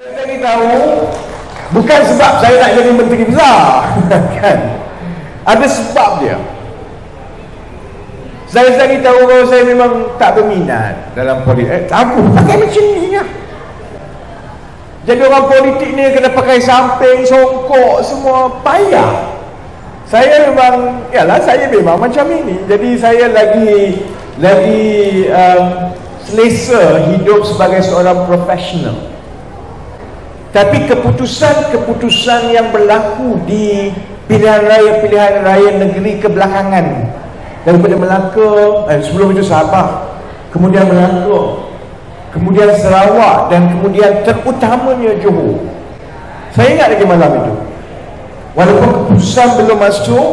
Saya tahu bukan sebab saya nak jadi menteri besar kan, ada sebab dia. Saya tahu kalau saya memang tak berminat dalam politik. Aku pakai macam ni lah. Jadi orang politik ni kena pakai samping, songkok, semua payah. Saya memang, saya memang macam ini. Jadi saya lagi selesa hidup sebagai seorang profesional. Tapi keputusan yang berlaku di pilihan raya negeri kebelakangan, daripada Melaka, sebelum itu Sabah, kemudian Melaka, kemudian Sarawak, dan kemudian terutamanya Johor. Saya ingat lagi malam itu, walaupun keputusan belum masuk,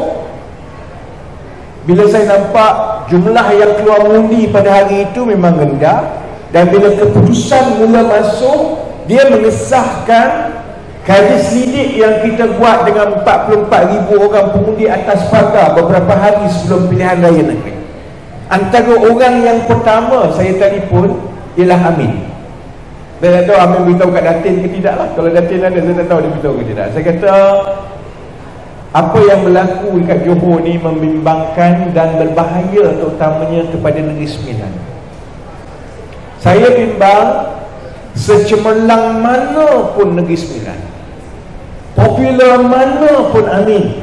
bila saya nampak jumlah yang keluar undi pada hari itu memang rendah, dan bila keputusan mula masuk, dia mengesahkan garis lidik yang kita buat dengan 44,000 orang pengundi atas pagar beberapa hari sebelum pilihan raya negeri. Antara orang yang pertama saya telefon ialah Amin. Saya tak tahu Amin beritahu kat Datin ke tidak lah. Kalau Datin ada, saya tak tahu dia beritahu ke tidak. Saya kata apa yang berlaku dekat Johor ni membimbangkan dan berbahaya, terutamanya kepada Negeri Sembilan. Saya bimbang secemerlang mana pun Negeri Sembilan, popular mana pun Amin,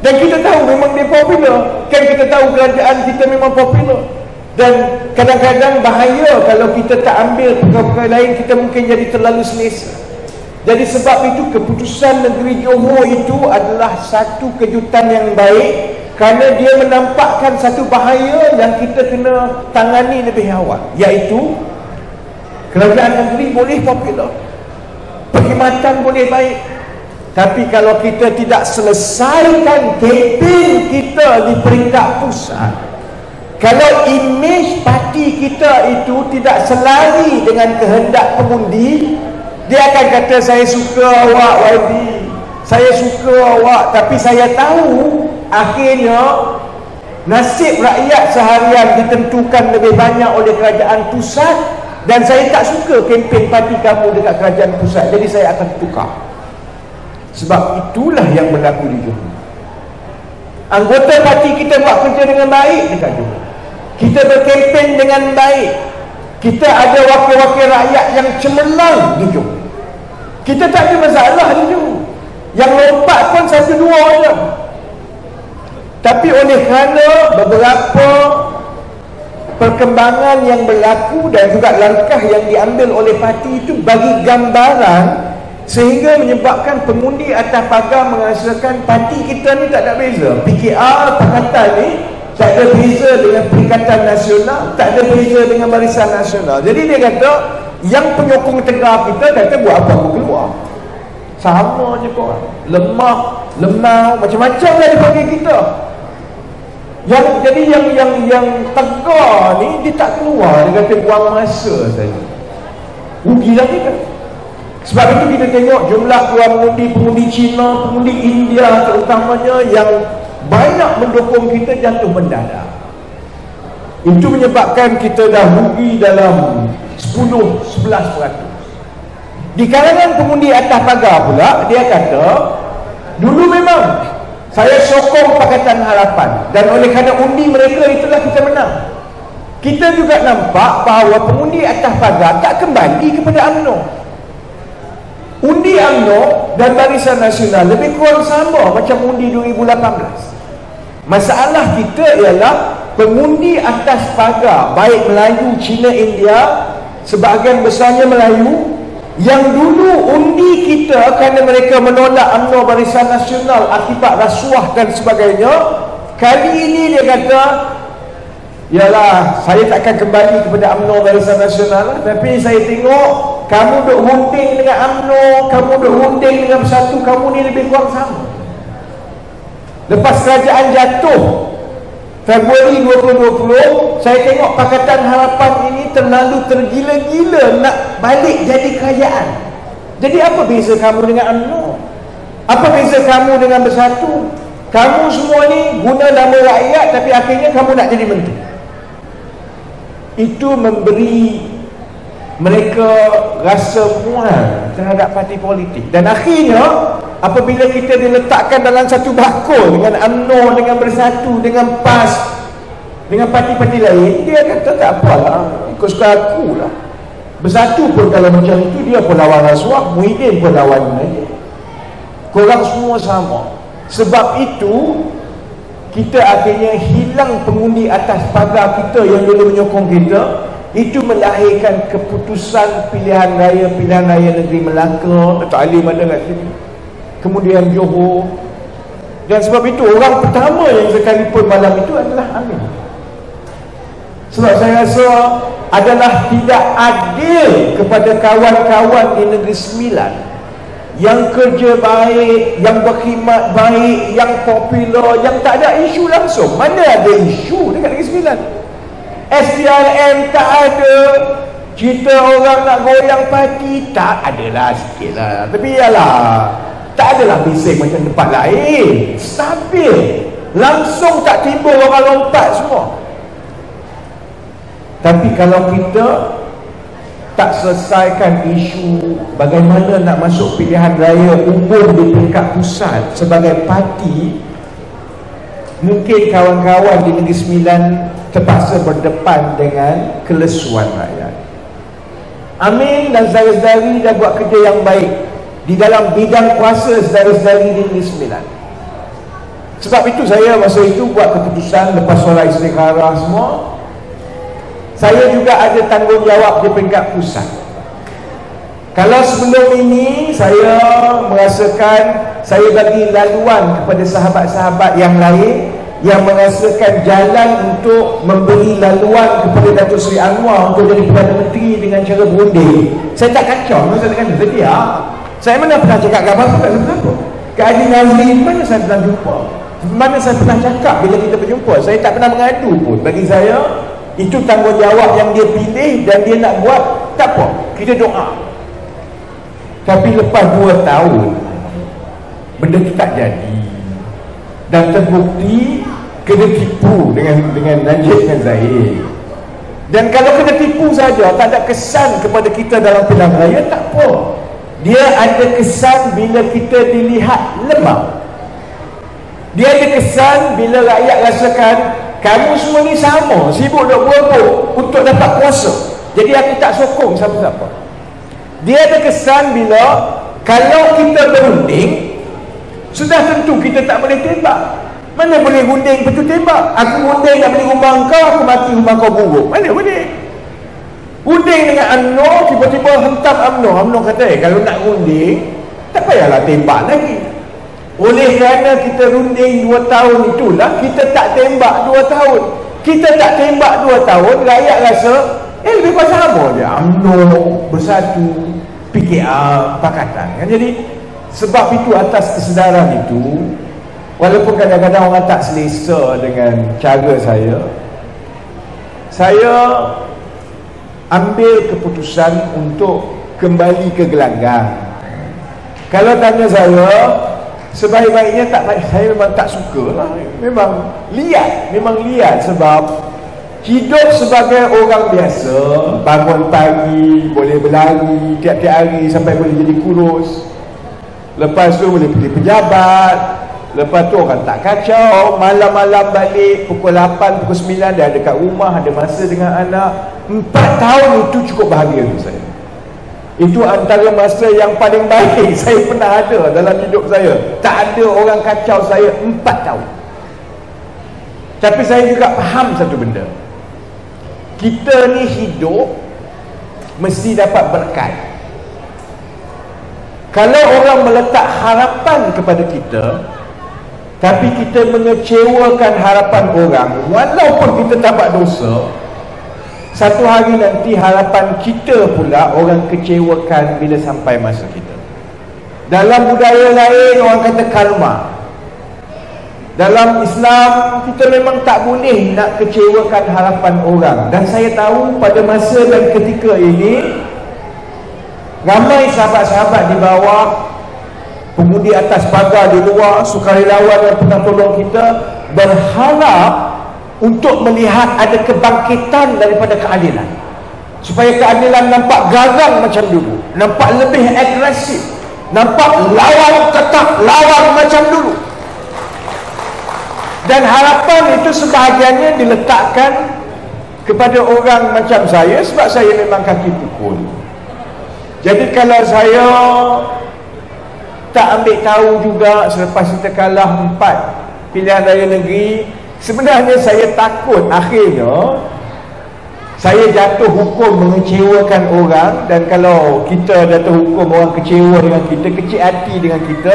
dan kita tahu memang dia popular kan, kita tahu kerajaan kita memang popular, dan kadang-kadang bahaya kalau kita tak ambil perkara-perkara lain, kita mungkin jadi terlalu selesa. Jadi sebab itu keputusan negeri Johor itu adalah satu kejutan yang baik, kerana dia menampakkan satu bahaya yang kita kena tangani lebih awal, iaitu kerajaan negeri boleh popular, perkhidmatan boleh baik, tapi kalau kita tidak selesaikan kempen kita di peringkat pusat, kalau imej parti kita itu tidak selari dengan kehendak pengundi, dia akan kata saya suka awak YB, saya suka awak, tapi saya tahu akhirnya nasib rakyat seharian ditentukan lebih banyak oleh kerajaan pusat, dan saya tak suka kempen parti kamu dekat kerajaan pusat, jadi saya akan tukar. Sebab itulah yang berlaku di Johor. Anggota parti kita buat kerja dengan baik dekat Johor, kita berkempen dengan baik, kita ada wakil-wakil rakyat yang cemerlang di Johor, kita tak ada masalah di Johor. Yang lompat pun satu dua je. Tapi oleh kerana beberapa perkembangan yang berlaku dan juga langkah yang diambil oleh parti itu bagi gambaran, sehingga menyebabkan pengundi atas pagar menghasilkan parti kita ni tak ada beza. PKR Pakatan ni tak ada beza dengan Perikatan Nasional, tak ada beza dengan Barisan Nasional. Jadi dia kata yang penyokong tegar kita kata buat apa pun keluar, sama je korang, lemah, lemau, macam-macam lah dia panggil kita. Jadi yang tegar ni dia tak keluar, dia kata buang masa saja. Rugilah kita. Sebab itu kita tengok jumlah keluar pengundi Cina, pengundi India terutamanya yang banyak mendukung kita jatuh mendadak. Itu menyebabkan kita dah rugi dalam 10-11%. Di kalangan pengundi atas pagar pula, dia kata dulu memang saya sokong Pakatan Harapan, dan oleh kerana undi mereka itulah kita menang. Kita juga nampak bahawa pengundi atas pagar tak kembali kepada UMNO. Undi UMNO dan Barisan Nasional lebih kurang sama macam undi 2018. Masalah kita ialah pengundi atas pagar, baik Melayu, Cina, India, sebahagian besarnya Melayu, yang dulu undi kita kerana mereka menolak UMNO Barisan Nasional akibat rasuah dan sebagainya, kali ini dia kata yalah, saya takkan kembali kepada UMNO Barisan Nasional, tapi saya tengok kamu duk runding dengan UMNO, kamu duk runding dengan Bersatu, kamu ni lebih kurang sama. Lepas kerajaan jatuh Februari 2020, saya tengok Pakatan Harapan ini terlalu tergila-gila nak balik jadi kerajaan. Jadi apa beza kamu dengan UMNO? Apa beza kamu dengan Bersatu? Kamu semua ni guna nama rakyat, tapi akhirnya kamu nak jadi menteri. Itu memberi mereka rasa mual terhadap parti politik, dan akhirnya apabila kita diletakkan dalam satu bakul dengan UMNO, dengan Bersatu, dengan PAS, dengan parti-parti lain, dia kata tak apalah, ikut suka aku lah. Bersatu pun kalau macam itu, dia pun lawan rasuah, Muhyiddin pun lawan dia. Korang semua sama. Sebab itu kita akhirnya hilang pengundi atas pagar kita yang dulu menyokong kita. Itu melahirkan keputusan pilihan raya negeri Melaka, Datuk Alim ada kat sini, kemudian Johor. Dan sebab itu orang pertama yang sekalipun malam itu adalah Amin. Sebab saya rasa adalah tidak adil kepada kawan-kawan di Negeri Sembilan yang kerja baik, yang berkhidmat baik, yang popular, yang tak ada isu langsung. Mana ada isu dekat Negeri Sembilan? SPRM tak ada. Cerita orang nak goyang parti tak adalah, sikit lah. Tapi yalah, tak adalah bising macam tempat lain. Stabil. Langsung tak timbul orang lompat semua. Tapi kalau kita tak selesaikan isu bagaimana nak masuk pilihan raya umum di peringkat pusat sebagai parti, mungkin kawan-kawan di Negeri Sembilan terpaksa berdepan dengan kelesuan rakyat. Amin dan saudara-saudari dah buat kerja yang baik di dalam bidang kuasa saudara-saudari di Negeri Sembilan. Sebab itu saya masa itu buat keputusan lepas solat istikharah semua, saya juga ada tanggungjawab di peringkat pusat. Kalau sebelum ini saya merasakan saya bagi laluan kepada sahabat-sahabat yang lain yang merasakan jalan untuk memberi laluan kepada Datuk Seri Anwar untuk jadi Perdana Menteri dengan cara berunding, saya tak kacau. Saya kata sedia. Saya mana pernah cakap apa-apa kat siapa? Kak Haji Nazrin mana saya pernah jumpa? Mana saya pernah cakap bila kita berjumpa? Saya tak pernah mengadu pun. Bagi saya itu tanggungjawab yang dia pilih dan dia nak buat, tak apa, kita doa. Tapi lepas 2 tahun benda itu tak jadi, dan terbukti kena tipu dengan Najib dan Zahid. Dan kalau kena tipu saja, tak ada kesan kepada kita dalam pilihan raya, tak apa. Dia ada kesan bila kita dilihat lemah. Dia ada kesan bila rakyat rasakan kamu semua ni sama, sibuk nak berebut untuk dapat kuasa, jadi aku tak sokong siapa-siapa. Dia ada kesan bila kalau kita berunding, sudah tentu kita tak boleh tembak. Mana boleh gunding betul tembak? Aku gunding nak beli rumah kau, aku mati rumah kau buruk. Mana boleh? Gunding dengan UMNO, tiba-tiba hentam UMNO kata kalau nak gunding tak payahlah tembak lagi. Oleh kerana kita runding 2 tahun itulah kita tak tembak 2 tahun. Kita tak tembak 2 tahun, rakyat rasa lebih kurang sama je. UMNO, Bersatu, PKR, Pakatan kan. Jadi sebab itu atas kesedaran itu, walaupun kadang-kadang orang tak selesa dengan cara saya ambil keputusan untuk kembali ke gelanggang. Kalau tanya saya, sebaik-baiknya tak baik, saya memang tak suka lah. Memang liat sebab hidup sebagai orang biasa, bangun pagi boleh berlari tiap-tiap hari sampai boleh jadi kurus, lepas tu boleh pergi pejabat, lepas tu orang tak kacau, malam-malam balik pukul 8, pukul 9 dah dekat rumah, ada masa dengan anak. 4 tahun itu cukup bahagia untuk saya. Itu antara masa yang paling baik saya pernah ada dalam hidup saya. Tak ada orang kacau saya 4 tahun. Tapi saya juga faham satu benda, kita ni hidup mesti dapat berkat. Kalau orang meletak harapan kepada kita, tapi kita mengecewakan harapan orang, walaupun kita tak buat dosa, satu hari nanti harapan kita pula orang kecewakan bila sampai masa kita. Dalam budaya lain orang kata karma. Dalam Islam kita memang tak boleh nak kecewakan harapan orang. Dan saya tahu pada masa dan ketika ini ramai sahabat-sahabat di bawah, pengundi atas pagar di luar, sukarelawan yang pernah tolong kita, berharap untuk melihat ada kebangkitan daripada keadilan. supaya keadilan nampak garang macam dulu, nampak lebih agresif, nampak lawan tetap lawan macam dulu. Dan harapan itu sebahagiannya diletakkan kepada orang macam saya, sebab saya memang kaki pukul. Jadi kalau saya tak ambil tahu juga selepas kita kalah 4 pilihan raya negeri, sebenarnya saya takut akhirnya saya jatuh hukum mengecewakan orang. Dan kalau kita jatuh hukum orang kecewa dengan kita, kecil hati dengan kita,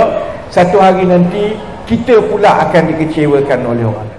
satu hari nanti kita pula akan dikecewakan oleh orang.